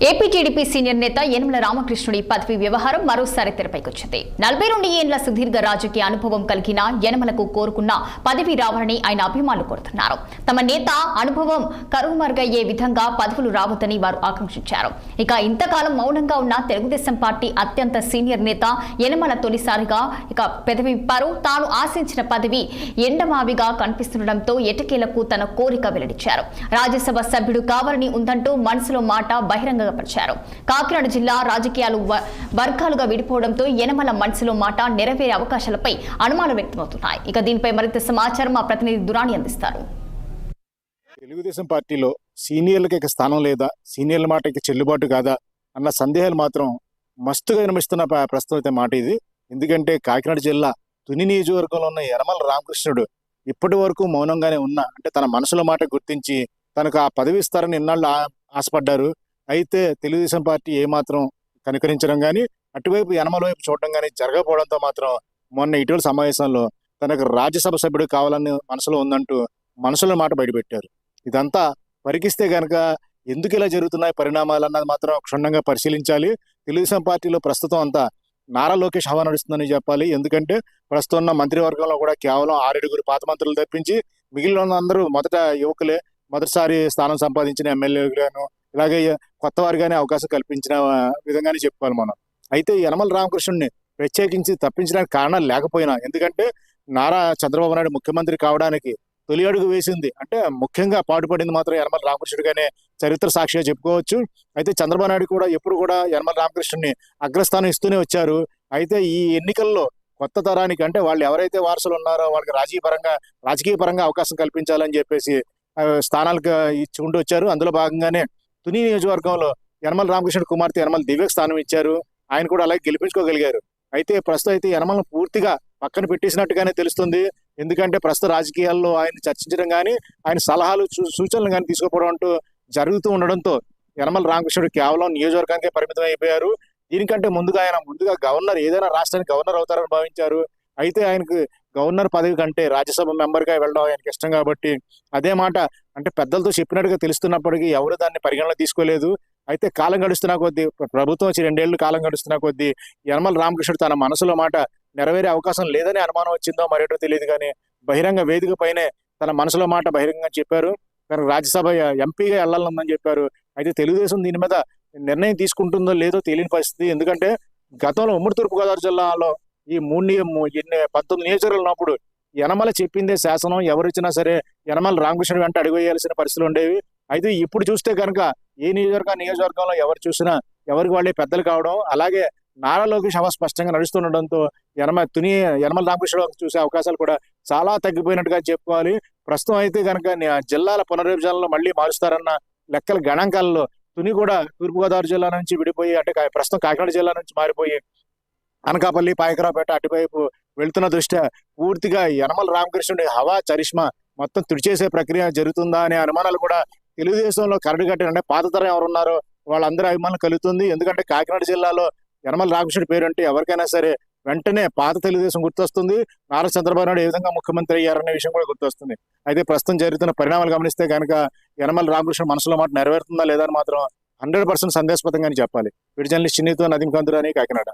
AP TDP senior నేత యనమల రామకృష్ణుడి పదవి వ్యవహారం మరోసారి తెరపైకొచ్చింది. 42 ఏళ్ల సుదీర్ఘ రాజకీయ అనుభవం కలిగిన యనమలకు కోరుకున్న పదవి రావాలని ఆయన అభిమానులు కోరుతున్నారు. తమ నేత అనుభవం కరువుమరుగయ్యే విధంగా పదవులు రావద్దని వారు ఆకాంక్షించారు. ఇక ఇంతకాలం మౌనంగా ఉన్న తెలుగుదేశం పార్టీ అత్యంత సీనియర్ నేత యనమల తొలిసారిగా పెదవి విప్పారు. తాను ఆశించిన పదవి ఎండమావిగా కనిపిస్తుండటంతో ఎటకేలకు తన కోరిక వెల్లడించారు. రాజ్యసభ సభ్యుడు కావాలని ఉందంటూ మనసులో మాట బహిరంగ పరిచారు. కాకినాడ జిల్లా రాజకీయాలు వర్గాలుగా విడిపోవడంతో యనమల మనసులో మాట నెరవేరే అవకాశాలపై అనుమానాలు వ్యక్తమవుతున్నాయి. ఇక దీనిపై మరింత సమాచారం మా ప్రతినిధి దురాని అందిస్తారు. తెలుగుదేశం పార్టీలో సీనియర్లకి స్థానం లేదా, సీనియర్ల మాటకి చెల్లుబాటు కాదా అన్న సందేహాలు మాత్రం మస్తుగా వినిపిస్తున్న ప్రస్తుత మాట ఇది. ఎందుకంటే కాకినాడ జిల్లా తుని నియోజకవర్గంలో ఉన్న యనమల రామకృష్ణుడు ఇప్పటి వరకు మౌనంగానే ఉన్నా, అంటే తన మనసులో మాట గుర్తించి తనకు ఆ పదవి ఇస్తారని ఇన్నాళ్ళు ఆశపడ్డారు. అయితే తెలుగుదేశం పార్టీ ఏమాత్రం కనుకరించడం కానీ, అటువైపు యనమల వైపు చూడడం కానీ జరగకపోవడంతో మాత్రం మొన్న ఇటీవల సమావేశంలో తనకు రాజ్యసభ సభ్యుడు కావాలని మనసులో ఉందంటూ మనసులో మాట బయటపెట్టారు. ఇదంతా పరికిస్తే కనుక ఎందుకు ఇలా జరుగుతున్నాయి పరిణామాలు అన్నది మాత్రం క్షుణ్ణంగా పరిశీలించాలి. తెలుగుదేశం పార్టీలో ప్రస్తుతం అంతా నారా లోకేష్ హవా నడుస్తుందని చెప్పాలి. ఎందుకంటే ప్రస్తుతం ఉన్న మంత్రివర్గంలో కూడా కేవలం 6 పాత మంత్రులు తప్పించి మిగిలిన అందరూ మొదట యువకులే, మొదటిసారి స్థానం సంపాదించిన ఎమ్మెల్యేలుగాను, ఇలాగే కొత్త వారిగానే అవకాశం కల్పించిన విధంగానే చెప్పుకోవాలి మనం. అయితే యనమల రామకృష్ణుడిని ప్రత్యేకించి తప్పించడానికి కారణాలు లేకపోయినా, ఎందుకంటే నారా చంద్రబాబు నాయుడు ముఖ్యమంత్రి కావడానికి తొలి అడుగు వేసింది, అంటే ముఖ్యంగా పాటుపడింది మాత్రం యనమల రామకృష్ణుడిగానే చరిత్ర సాక్షిగా చెప్పుకోవచ్చు. అయితే చంద్రబాబు నాయుడు కూడా ఎప్పుడు కూడా యనమల రామకృష్ణుడిని అగ్రస్థానం ఇస్తూనే వచ్చారు. అయితే ఈ ఎన్నికల్లో కొత్త తరానికి, అంటే వాళ్ళు ఎవరైతే వారసులు ఉన్నారో వాళ్ళకి రాజకీయ పరంగా అవకాశం కల్పించాలని చెప్పేసి స్థానాలకు ఇచ్చుకుంటూ వచ్చారు. అందులో భాగంగానే తుని నియోజకవర్గంలో యనమల రామకృష్ణుడి కుమార్తె యనమల దివ్యకు స్థానం ఇచ్చారు. ఆయన కూడా అలాగే గెలిపించుకోగలిగారు. అయితే ప్రస్తుతం అయితే యనమలను పూర్తిగా పక్కన పెట్టేసినట్టుగానే తెలుస్తుంది. ఎందుకంటే ప్రస్తుత రాజకీయాల్లో ఆయన చర్చించడం కానీ, ఆయన సలహాలు సూచనలు కానీ తీసుకోవడం అంటూ జరుగుతూ ఉండడంతో యనమల రామకృష్ణుడు కేవలం నియోజకవర్గానికే పరిమితం అయిపోయారు. దీనికంటే ముందుగా గవర్నర్, ఏదైనా రాష్ట్రానికి గవర్నర్ అవుతారని భావించారు. అయితే ఆయనకు గవర్నర్ పదవి కంటే రాజ్యసభ మెంబర్గా వెళ్ళడం ఆయనకి ఇష్టం కాబట్టి అదే మాట అంటే పెద్దలతో చెప్పినట్టుగా తెలుస్తున్నప్పటికీ ఎవరు దాన్ని పరిగణలో తీసుకోలేదు. అయితే కాలం గడుస్తున్న కొద్దీ, ప్రభుత్వం వచ్చి 2 ఏళ్లు కాలం గడుస్తున్న కొద్దీ యనమల రామకృష్ణుడు తన మనసులో మాట నెరవేరే అవకాశం లేదని అనుమానం వచ్చిందో మరేటో తెలియదు కానీ బహిరంగ వేదిక పైనే తన మనసులో మాట బహిరంగంగా చెప్పారు. తనకు రాజ్యసభ ఎంపీగా వెళ్ళాలని చెప్పారు. అయితే తెలుగుదేశం దీని మీద నిర్ణయం తీసుకుంటుందో లేదో తెలియని పరిస్థితి. ఎందుకంటే గతంలో ఉమ్మడి తూర్పుగోదావరి జిల్లాలో ఈ 19 నియోజకవర్గాలు ఉన్నప్పుడు యనమల చెప్పిందే శాసనం, ఎవరిచ్చినా సరే యనమల రామకృష్ణుడి వెంట అడుగువేయాల్సిన పరిస్థితులు ఉండేవి. అయితే ఇప్పుడు చూస్తే కనుక ఏ నియోజకవర్గంలో ఎవరు చూసినా ఎవరికి వాళ్ళే పెద్దలు కావడం, అలాగే నారా లోకేష్ హవా స్పష్టంగా నడుస్తుండడంతో యనమల రామకృష్ణుడు చూసే అవకాశాలు కూడా చాలా తగ్గిపోయినట్టుగా చెప్పుకోవాలి. ప్రస్తుతం అయితే కనుక జిల్లాల పునర్విభజనలో మళ్ళీ మారుస్తారన్న లెక్కల గణాంకాలలో తుని కూడా తూర్పుగోదావరి జిల్లా నుంచి విడిపోయి, అంటే ప్రస్తుతం కాకినాడ జిల్లా నుంచి మారిపోయి అనకాపల్లి, పాయకరావుపేట అటువైపు వెళ్తున్న దృష్ట్యా పూర్తిగా యనమల రామకృష్ణుడి హవా చరిష్మా మొత్తం తుడిచేసే ప్రక్రియ జరుగుతుందా అనే అనుమానాలు కూడా తెలుగుదేశంలో కరడు కట్టిన, అంటే పాత తరం ఎవరున్నారో వాళ్ళందరూ అభిమానం కలుగుతుంది. ఎందుకంటే కాకినాడ జిల్లాలో యనమల రామకృష్ణుడి పేరు అంటే ఎవరికైనా సరే వెంటనే పాత తెలుగుదేశం గుర్తొస్తుంది. నారా చంద్రబాబు నాయుడు ఏ విధంగా ముఖ్యమంత్రి అయ్యారనే విషయం కూడా గుర్తొస్తుంది. అయితే ప్రస్తుతం జరుగుతున్న పరిణామాలు గమనిస్తే కనుక యనమల రామకృష్ణుడు మనసులో మాట నెరవేరుతుందా లేదా అని మాత్రం 100% సందేహాస్పదంగానే చెప్పాలి. వీడియో జర్నలిస్ట్ చిన్నీతో నదీం కందురాని, కాకినాడ.